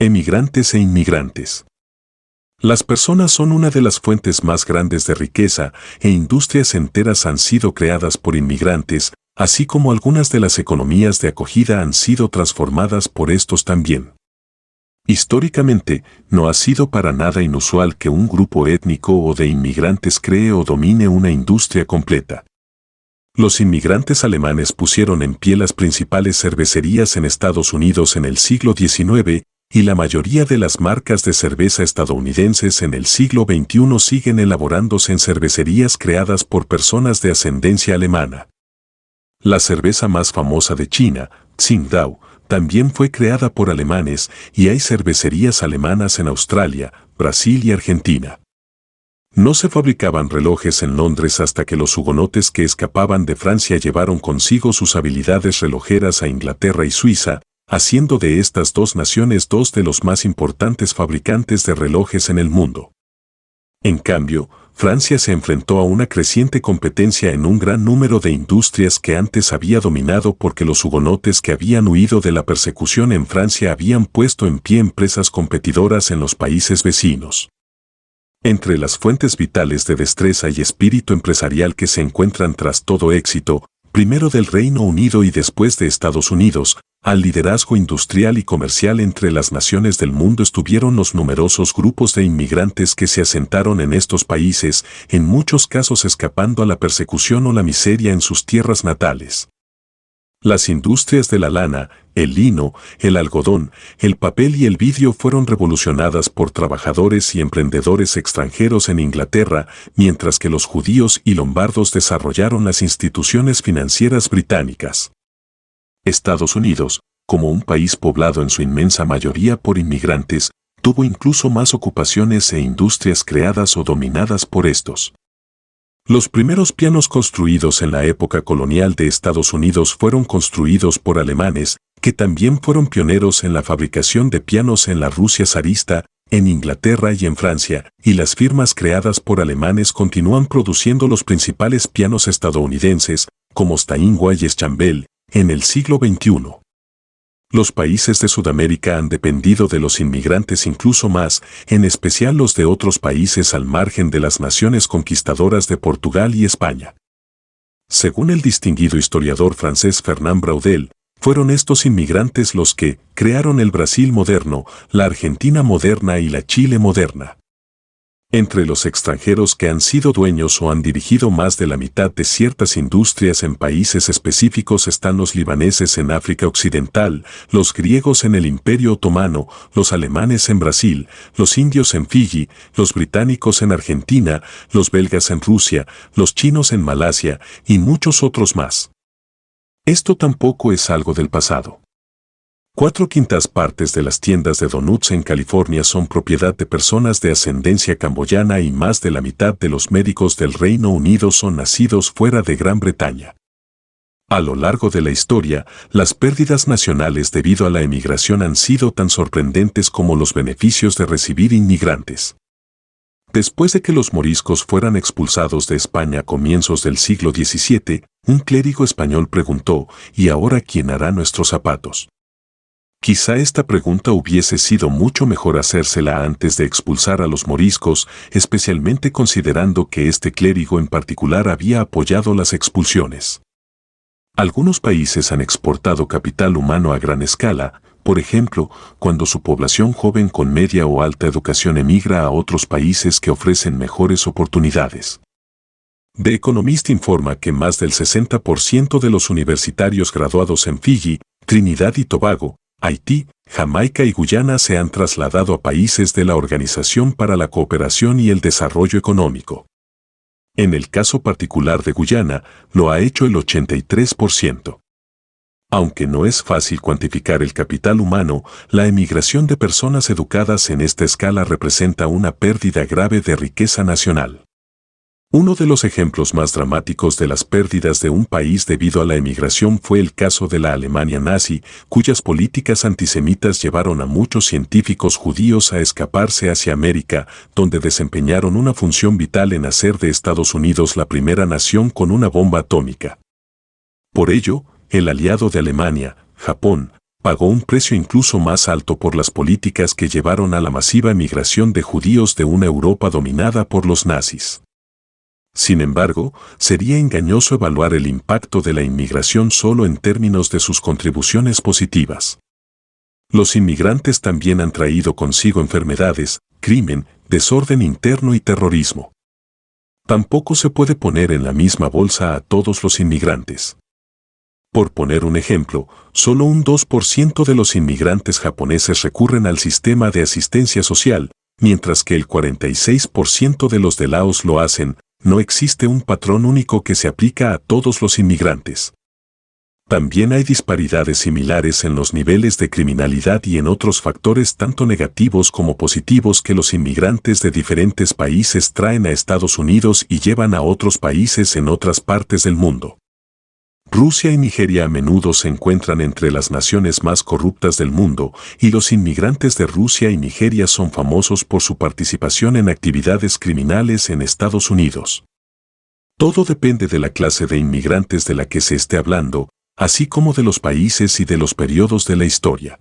Emigrantes e inmigrantes. Las personas son una de las fuentes más grandes de riqueza e industrias enteras han sido creadas por inmigrantes, así como algunas de las economías de acogida han sido transformadas por estos también. Históricamente, no ha sido para nada inusual que un grupo étnico o de inmigrantes cree o domine una industria completa. Los inmigrantes alemanes pusieron en pie las principales cervecerías en Estados Unidos en el siglo XIX, y la mayoría de las marcas de cerveza estadounidenses en el siglo XXI siguen elaborándose en cervecerías creadas por personas de ascendencia alemana. La cerveza más famosa de China, Tsingtao, también fue creada por alemanes y hay cervecerías alemanas en Australia, Brasil y Argentina. No se fabricaban relojes en Londres hasta que los hugonotes que escapaban de Francia llevaron consigo sus habilidades relojeras a Inglaterra y Suiza, haciendo de estas dos naciones dos de los más importantes fabricantes de relojes en el mundo. En cambio, Francia se enfrentó a una creciente competencia en un gran número de industrias que antes había dominado porque los hugonotes que habían huido de la persecución en Francia habían puesto en pie empresas competidoras en los países vecinos. Entre las fuentes vitales de destreza y espíritu empresarial que se encuentran tras todo éxito, primero del Reino Unido y después de Estados Unidos, al liderazgo industrial y comercial entre las naciones del mundo estuvieron los numerosos grupos de inmigrantes que se asentaron en estos países, en muchos casos escapando a la persecución o la miseria en sus tierras natales. Las industrias de la lana, el lino, el algodón, el papel y el vidrio fueron revolucionadas por trabajadores y emprendedores extranjeros en Inglaterra, mientras que los judíos y lombardos desarrollaron las instituciones financieras británicas. Estados Unidos, como un país poblado en su inmensa mayoría por inmigrantes, tuvo incluso más ocupaciones e industrias creadas o dominadas por estos. Los primeros pianos construidos en la época colonial de Estados Unidos fueron construidos por alemanes, que también fueron pioneros en la fabricación de pianos en la Rusia zarista, en Inglaterra y en Francia, y las firmas creadas por alemanes continúan produciendo los principales pianos estadounidenses, como Steinway y Schnabel, en el siglo XXI. Los países de Sudamérica han dependido de los inmigrantes incluso más, en especial los de otros países al margen de las naciones conquistadoras de Portugal y España. Según el distinguido historiador francés Fernand Braudel, fueron estos inmigrantes los que crearon el Brasil moderno, la Argentina moderna y la Chile moderna. Entre los extranjeros que han sido dueños o han dirigido más de la mitad de ciertas industrias en países específicos están los libaneses en África Occidental, los griegos en el Imperio Otomano, los alemanes en Brasil, los indios en Fiji, los británicos en Argentina, los belgas en Rusia, los chinos en Malasia y muchos otros más. Esto tampoco es algo del pasado. 4/5 de las tiendas de donuts en California son propiedad de personas de ascendencia camboyana y más de la mitad de los médicos del Reino Unido son nacidos fuera de Gran Bretaña. A lo largo de la historia, las pérdidas nacionales debido a la emigración han sido tan sorprendentes como los beneficios de recibir inmigrantes. Después de que los moriscos fueran expulsados de España a comienzos del siglo XVII, un clérigo español preguntó, ¿y ahora quién hará nuestros zapatos? Quizá esta pregunta hubiese sido mucho mejor hacérsela antes de expulsar a los moriscos, especialmente considerando que este clérigo en particular había apoyado las expulsiones. Algunos países han exportado capital humano a gran escala, por ejemplo, cuando su población joven con media o alta educación emigra a otros países que ofrecen mejores oportunidades. The Economist informa que más del 60% de los universitarios graduados en Fiji, Trinidad y Tobago, Haití, Jamaica y Guyana se han trasladado a países de la Organización para la Cooperación y el Desarrollo Económico. En el caso particular de Guyana, lo ha hecho el 83%. Aunque no es fácil cuantificar el capital humano, la emigración de personas educadas en esta escala representa una pérdida grave de riqueza nacional. Uno de los ejemplos más dramáticos de las pérdidas de un país debido a la emigración fue el caso de la Alemania nazi, cuyas políticas antisemitas llevaron a muchos científicos judíos a escaparse hacia América, donde desempeñaron una función vital en hacer de Estados Unidos la primera nación con una bomba atómica. Por ello, el aliado de Alemania, Japón, pagó un precio incluso más alto por las políticas que llevaron a la masiva emigración de judíos de una Europa dominada por los nazis. Sin embargo, sería engañoso evaluar el impacto de la inmigración solo en términos de sus contribuciones positivas. Los inmigrantes también han traído consigo enfermedades, crimen, desorden interno y terrorismo. Tampoco se puede poner en la misma bolsa a todos los inmigrantes. Por poner un ejemplo, solo un 2% de los inmigrantes japoneses recurren al sistema de asistencia social, mientras que el 46% de los de Laos lo hacen. No existe un patrón único que se aplica a todos los inmigrantes. También hay disparidades similares en los niveles de criminalidad y en otros factores tanto negativos como positivos que los inmigrantes de diferentes países traen a Estados Unidos y llevan a otros países en otras partes del mundo. Rusia y Nigeria a menudo se encuentran entre las naciones más corruptas del mundo, y los inmigrantes de Rusia y Nigeria son famosos por su participación en actividades criminales en Estados Unidos. Todo depende de la clase de inmigrantes de la que se esté hablando, así como de los países y de los periodos de la historia.